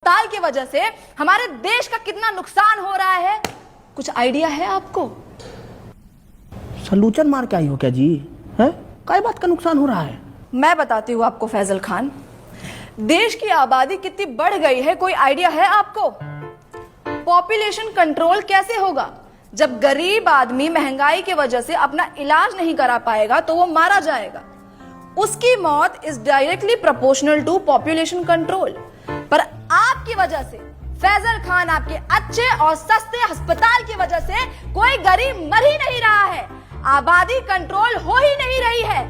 हड़ताल की वजह से हमारे देश का कितना नुकसान हो रहा है, कुछ आइडिया है आपको? सलूचन मार के आई हो क्या जी? है काय बात का नुकसान हो रहा है? मैं बताती हूँ आपको फैजल खान, देश की आबादी कितनी बढ़ गई है, कोई आइडिया है आपको? पॉपुलेशन कंट्रोल कैसे होगा? जब गरीब आदमी महंगाई की वजह से अपना इलाज नहीं करा पाएगा तो वो मारा जाएगा। उसकी मौत is directly proportional to population control. पर आपकी वजह से, फैजल खान, आपके अच्छे और सस्ते अस्पताल की वजह से कोई गरीब मर ही नहीं रहा है, आबादी कंट्रोल हो ही नहीं रही है।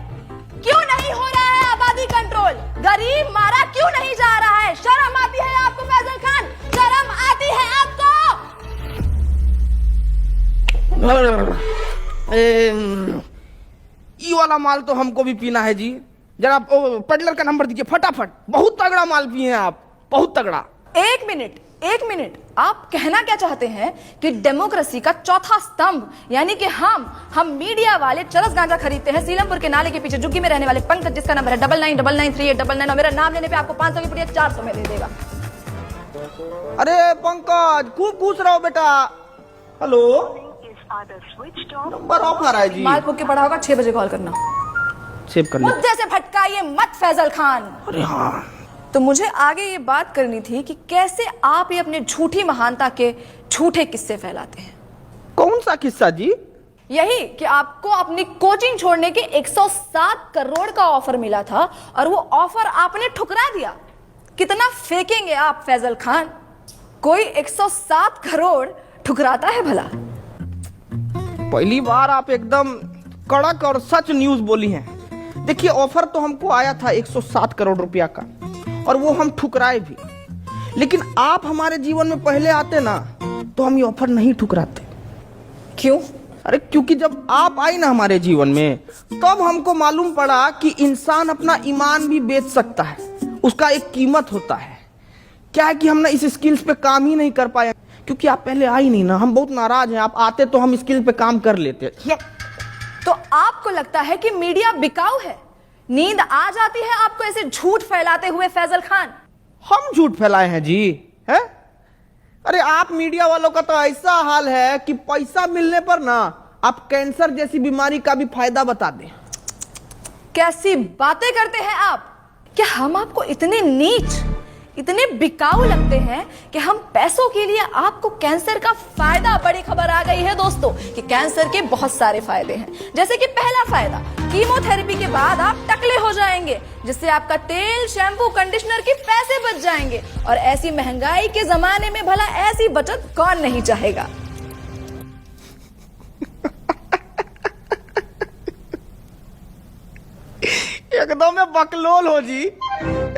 क्यों नहीं हो रहा है आबादी कंट्रोल? गरीब मारा क्यों नहीं जा रहा है? शर्म आती है आपको फैजल खान? शर्म आती है आपको? ये वाला माल तो हमको भी पीना है जी। जरा पेडलर का नंबर दीजिए फटाफट। बहुत तगड़ा माल पिए हैं आप, बहुत तगड़ा। एक मिनट, आप कहना क्या चाहते हैं कि डेमोक्रेसी का चौथा स्तंभ यानी कि हम मीडिया वाले चरस गांजा खरीदते हैं सीलमपुर के नाले के पीछे झुग्गी में रहने वाले पंकज, जिसका नंबर है 99993899, और मेरा नाम लेने पे आपको 500 की पुड़िया 400 में दे देगा। अरे पंकज, खूब खुश रहो बेटा। हेलो, नंबर ऑफ आ रहा है जी। माल फूक के पड़ा होगा, 6 बजे कॉल करना। सेव कर लो। मुद्दे से भटकाइए मत फैजल खान। अरे हाँ, तो मुझे आगे ये बात करनी थी कि कैसे आप ये अपने झूठी महानता के झूठे किस्से फैलाते हैं। कौन सा किस्सा जी? यही कि आपको अपनी कोचिंग छोड़ने के 107 करोड़ का ऑफर मिला था और वो ऑफर आपने ठुकरा दिया। कितना फेंकेंगे आप फैजल खान? कोई 107 करोड़ ठुकराता है भला? पहली बार आप एकदम कड़क और सच न्यूज बोली हैं। देखिए, ऑफर तो हमको आया था 107 करोड़ रुपया का, और वो हम ठुकराए भी। लेकिन आप हमारे जीवन में पहले आते ना तो हम ये ऑफर नहीं ठुकराते। क्यों? अरे क्योंकि जब आप आई ना हमारे जीवन में, तब हमको मालूम पड़ा कि इंसान अपना ईमान भी बेच सकता है, उसका एक कीमत होता है। क्या है कि हम ना इस स्किल्स पे काम ही नहीं कर पाए, क्योंकि आप पहले आई नहीं ना। हम बहुत नाराज हैं, आप आते तो हम स्किल पे काम कर लेते। तो आपको लगता है कि मीडिया बिकाऊ है? नींद आ जाती है आपको ऐसे झूठ फैलाते हुए फैजल खान? हम झूठ फैलाए हैं जी? है? अरे आप मीडिया वालों का तो ऐसा हाल है कि पैसा मिलने पर ना आप कैंसर जैसी बीमारी का भी फायदा बता दें। कैसी बातें करते हैं आप? क्या हम आपको इतने नीच, इतने बिकाऊ लगते हैं कि हम पैसों के लिए आपको कैंसर का फायदा? बड़ी खबर आ गई है दोस्तों कि कैंसर के बहुत सारे फायदे हैं। जैसे कि पहला फायदा, कीमोथेरेपी के बाद आप टकले हो जाएंगे, जिससे आपका तेल, शैम्पू, कंडीशनर के पैसे बच जाएंगे। और ऐसी महंगाई के जमाने में भला ऐसी बचत कौन नहीं चाहेगा? एकदम में बकलोल हो जी।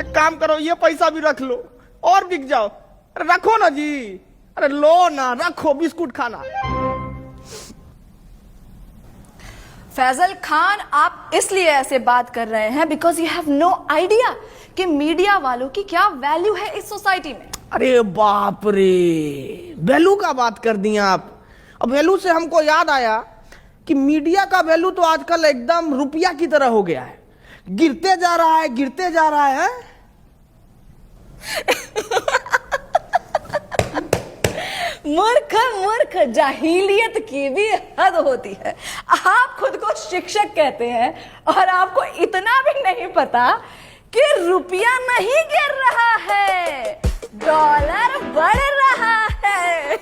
एक काम करो, ये पैसा भी रख लो और बिक जाओ। अरे रखो ना जी, अरे लो ना, रखो, बिस्कुट खाना। फैजल खान, आप इसलिए ऐसे बात कर रहे हैं because you have no idea कि मीडिया वालों की क्या वैल्यू है इस सोसाइटी में। अरे बाप रे, वैल्यू का बात कर दिया आप। अब वैल्यू से हमको याद आया कि मीडिया का वैल्यू तो आजकल एकदम रुपया की तरह हो गया है, गिरते जा रहा है, गिरते जा रहा है। मूर्ख, जाहिलियत की भी हद होती है। आप खुद को शिक्षक कहते हैं और आपको इतना भी नहीं पता कि रुपया नहीं गिर रहा है, डॉलर बढ़ रहा है।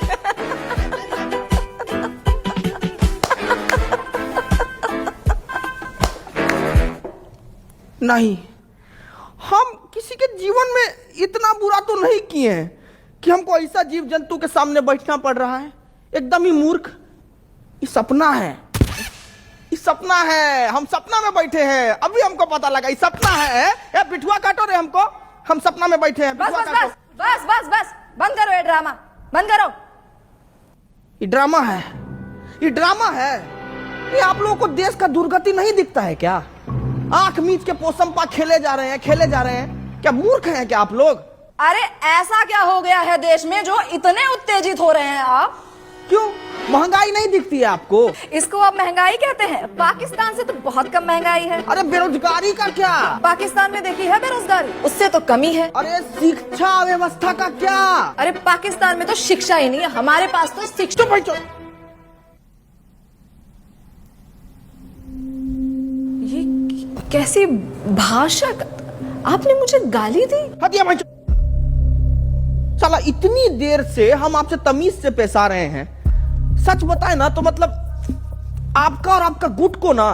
नहीं, हम किसी के जीवन में इतना बुरा तो नहीं किए हैं कि हमको ऐसा जीव जंतु के सामने बैठना पड़ रहा है। एकदम ही मूर्ख। ये सपना है, ये सपना है। हम सपना में बैठे हैं, अभी हमको पता लगा ये सपना है। ए पिठुआ काटो रे हमको, हम सपना में बैठे हैं। बस बस बस बस बस बस, बंद करो ये ड्रामा, बंद करो। ये ड्रामा है, ये ड्रामा है। ये आप लोगों को देश का दुर्गति नहीं दिखता है क्या? आंख मीच के पोसंपा खेले जा रहे हैं, खेले जा रहे हैं। क्या मूर्ख हैं क्या आप लोग? अरे ऐसा क्या हो गया है देश में जो इतने उत्तेजित हो रहे हैं आप? क्यों? महंगाई नहीं दिखती है आपको? इसको आप महंगाई कहते हैं? पाकिस्तान से तो बहुत कम महंगाई है। अरे बेरोजगारी का क्या? पाकिस्तान में देखी है बेरोजगारी, उससे तो कमी है। अरे शिक्षा व्यवस्था का क्या? अरे पाकिस्तान में तो शिक्षा ही नहीं है, हमारे पास तो शिक्षा। चुप भाई चुप। ये कैसी भाषा? आपने मुझे गाली दी? हटिया भाई चुप। साला इतनी देर से हम आपसे तमीज से पेश आ रहे हैं, सच बताए ना तो मतलब आपका और आपका गुट को ना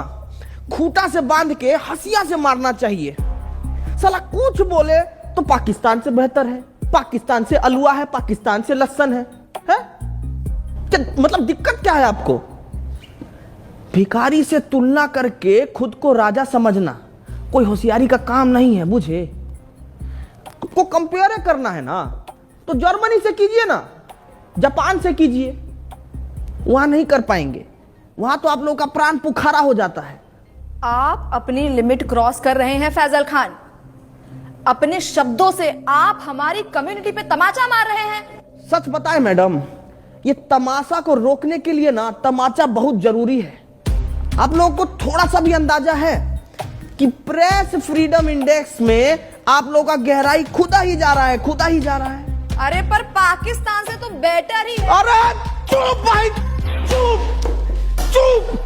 खूंटा से बांध के हंसिया से मारना चाहिए। साला कुछ बोले तो पाकिस्तान से बेहतर है, पाकिस्तान से अलुआ है, पाकिस्तान से लहसन है? क्या मतलब दिक्कत क्या है आपको? भिखारी से तुलना करके खुद को राजा समझना कोई होशियारी का काम नहीं है, बुझे? को कंपेयर करना है ना तो जर्मनी से कीजिए ना, जापान से कीजिए, वहां नहीं कर पाएंगे, वहां तो आप लोगों का प्राण पुखारा हो जाता है। आप अपनी लिमिट क्रॉस कर रहे हैं फैजल खान। अपने शब्दों से आप हमारी कम्युनिटी पे तमाचा मार रहे हैं। सच बताएं मैडम, ये तमाशा को रोकने के लिए ना तमाचा बहुत जरूरी है। आप लोगों को थोड़ा सा भी अंदाजा है कि प्रेस फ्रीडम इंडेक्स में आप लोगों का गहराई खुदा ही जा रहा है, खुदा ही जा रहा है। अरे पर पाकिस्तान से तो बेटर ही है। अरे चुप भाई, चुप चुप।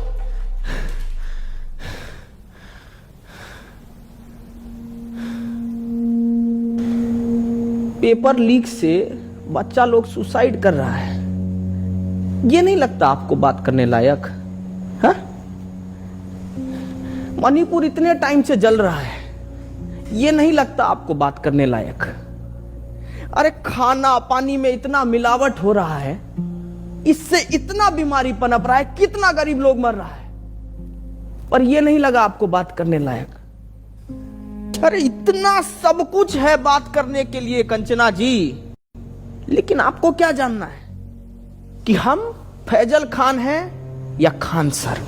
पेपर लीक से बच्चा लोग सुसाइड कर रहा है, ये नहीं लगता आपको बात करने लायक? हाँ? मणिपुर इतने टाइम से जल रहा है, ये नहीं लगता आपको बात करने लायक? अरे खाना पानी में इतना मिलावट हो रहा है, इससे इतना बीमारी पनप रहा है, कितना गरीब लोग मर रहा है, पर यह नहीं लगा आपको बात करने लायक? अरे इतना सब कुछ है बात करने के लिए कंचना जी, लेकिन आपको क्या जानना है कि हम फैजल खान हैं या खान सर?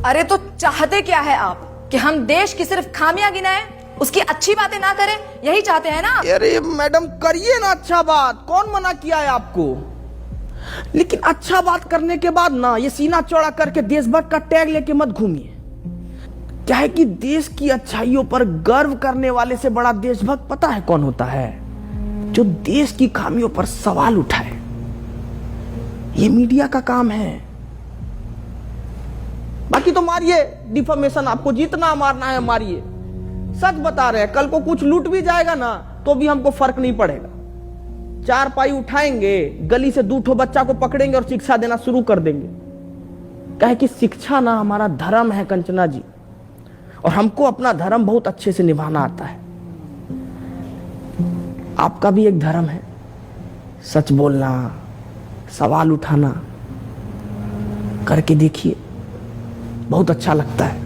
अरे तो चाहते क्या है आप? कि हम देश की सिर्फ खामियां गिनाएं, उसकी अच्छी बातें ना करें? यही चाहते हैं ना? अरे मैडम करिए ना अच्छा बात, कौन मना किया है आपको? लेकिन अच्छा बात करने के बाद ना ये सीना चौड़ा करके देशभक्त का टैग लेके मत घूमिए। क्या है कि देश की अच्छाइयों पर गर्व करने वाले से बड़ा देशभक्त पता है कौन होता है? जो देश की खामियों पर सवाल उठाए। ये मीडिया का काम है। बाकी तो मारिए डिफॉर्मेशन, आपको जितना मारना है मारिए। सच बता रहे हैं, कल को कुछ लूट भी जाएगा ना तो भी हमको फर्क नहीं पड़ेगा। 4 पाई उठाएंगे, गली से 2 बच्चा को पकड़ेंगे और शिक्षा देना शुरू कर देंगे। क्या है कि शिक्षा ना हमारा धर्म है कंचना जी, और हमको अपना धर्म बहुत अच्छे से निभाना आता है। आपका भी एक धर्म है, सच बोलना, सवाल उठाना। करके देखिए, बहुत अच्छा लगता है।